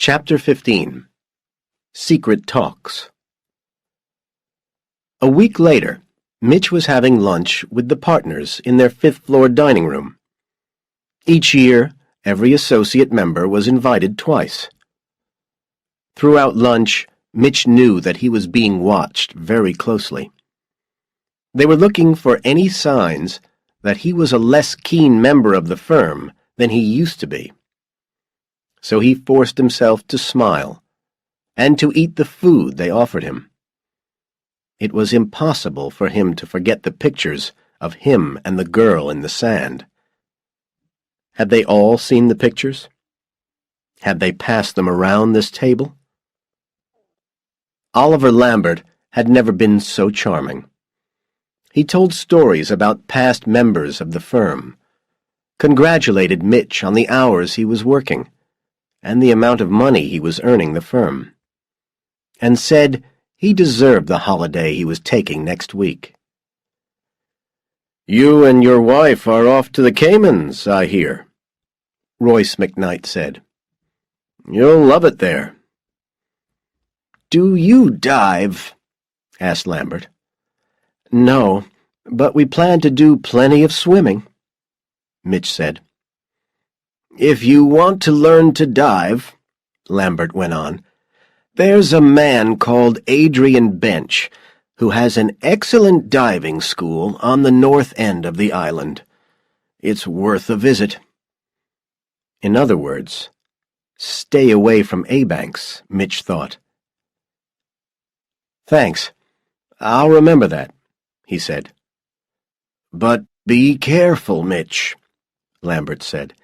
Chapter 15. Secret Talks. A week later, Mitch was having lunch with the partners in their fifth-floor dining room. Each year, every associate member was invited twice. Throughout lunch, Mitch knew that he was being watched very closely. They were looking for any signs that he was a less keen member of the firm than he used to be. So he forced himself to smile and to eat the food they offered him. It was impossible for him to forget the pictures of him and the girl in the sand. Had they all seen the pictures? Had they passed them around this table? Oliver Lambert had never been so charming. He told stories about past members of the firm, congratulated Mitch on the hours he was working, and the amount of money he was earning the firm, and said he deserved the holiday he was taking next week. "You and your wife are off to the Caymans, I hear," Royce McKnight said. "You'll love it there." "Do you dive?" asked Lambert. "No, but we plan to do plenty of swimming," Mitch said. "If you want to learn to dive," Lambert went on, "there's a man called Adrian Bench who has an excellent diving school on the north end of the island. It's worth a visit." In other words, stay away from A-Banks, Mitch thought. "Thanks. I'll remember that," he said. "But be careful, Mitch," Lambert said.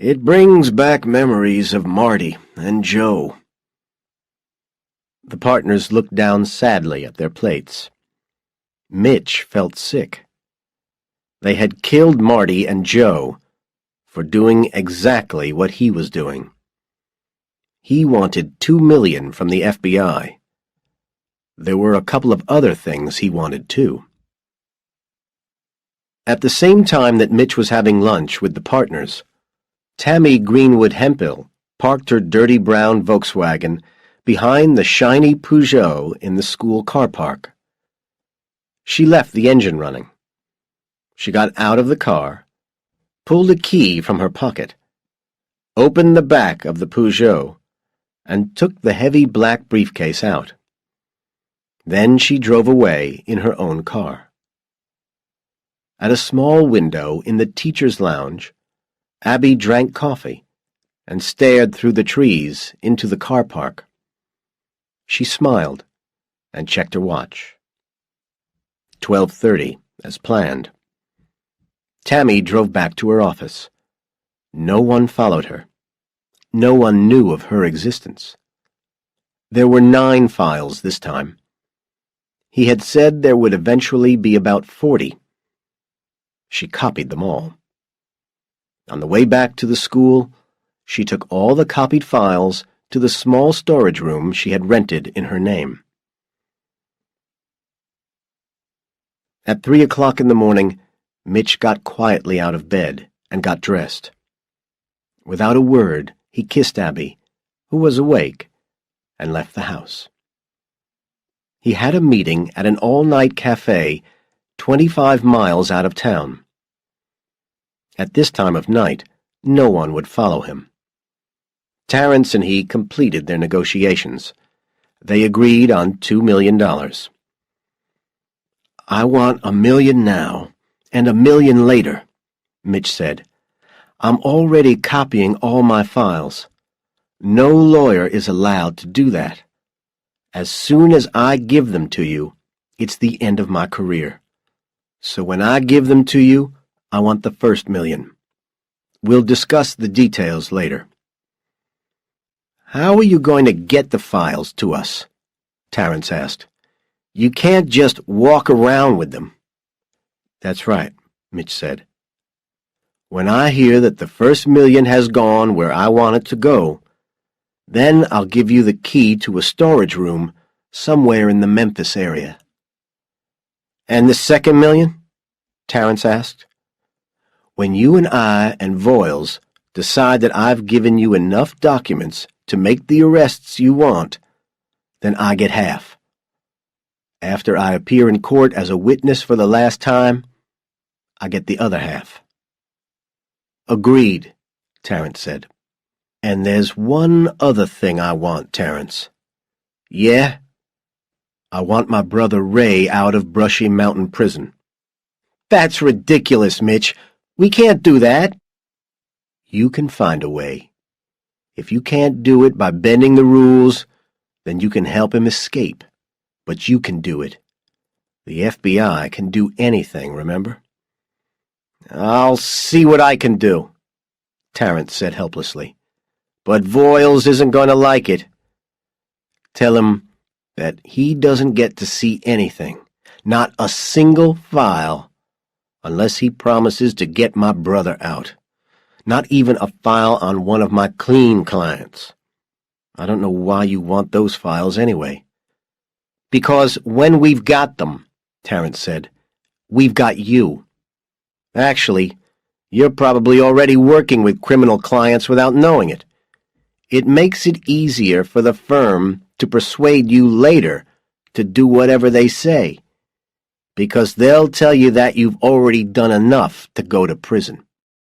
"It brings back memories of Marty and Joe." The partners looked down sadly at their plates. Mitch felt sick. They had killed Marty and Joe for doing exactly what he was doing. He wanted $2 million from the FBI. There were a couple of other things he wanted, too. At the same time that Mitch was having lunch with the partners, Tammy Greenwood Hemphill parked her dirty brown Volkswagen behind the shiny Peugeot in the school car park. She left the engine running. She got out of the car, pulled a key from her pocket, opened the back of the Peugeot, and took the heavy black briefcase out. Then she drove away in her own car. At a small window in the teacher's lounge, Abby drank coffee and stared through the trees into the car park. She smiled and checked her watch. 12:30, as planned. Tammy drove back to her office. No one followed her. No one knew of her existence. There were 9 files this time. He had said there would eventually be about 40. She copied them all. On the way back to the school, she took all the copied files to the small storage room she had rented in her name. At 3 o'clock in the morning, Mitch got quietly out of bed and got dressed. Without a word, he kissed Abby, who was awake, and left the house. He had a meeting at an all-night cafe 25 miles out of town. At this time of night, no one would follow him. Terrence and he completed their negotiations. They agreed on $2 million. "I want $1 million now, and $1 million later," Mitch said. "I'm already copying all my files. No lawyer is allowed to do that. As soon as I give them to you, it's the end of my career. So when I give them to you, I want the first $1 million. We'll discuss the details later." "How are you going to get the files to us?" Terrence asked. "You can't just walk around with them." "That's right," Mitch said. "When I hear that the first $1 million has gone where I want it to go, then I'll give you the key to a storage room somewhere in the Memphis area." "And the second $1 million?" Terrence asked. "When you and I and Voiles decide that I've given you enough documents to make the arrests you want, then I get half. After I appear in court as a witness for the last time, I get the other half." "Agreed," Terrence said. "And there's one other thing I want, Terrence." "Yeah?" "I want my brother Ray out of Brushy Mountain Prison." "That's ridiculous, Mitch. We can't do that." "You can find a way. If you can't do it by bending the rules, then you can help him escape. But you can do it. The FBI can do anything, remember?" "I'll see what I can do," Terrence said helplessly. "But Voiles isn't going to like it." "Tell him that he doesn't get to see anything, not a single file, unless he promises to get my brother out. Not even a file on one of my clean clients. I don't know why you want those files anyway." "Because when we've got them," Terrence said, "we've got you. Actually, you're probably already working with criminal clients without knowing it. It makes it easier for the firm to persuade you later to do whatever they say, because they'll tell you that you've already done enough to go to prison."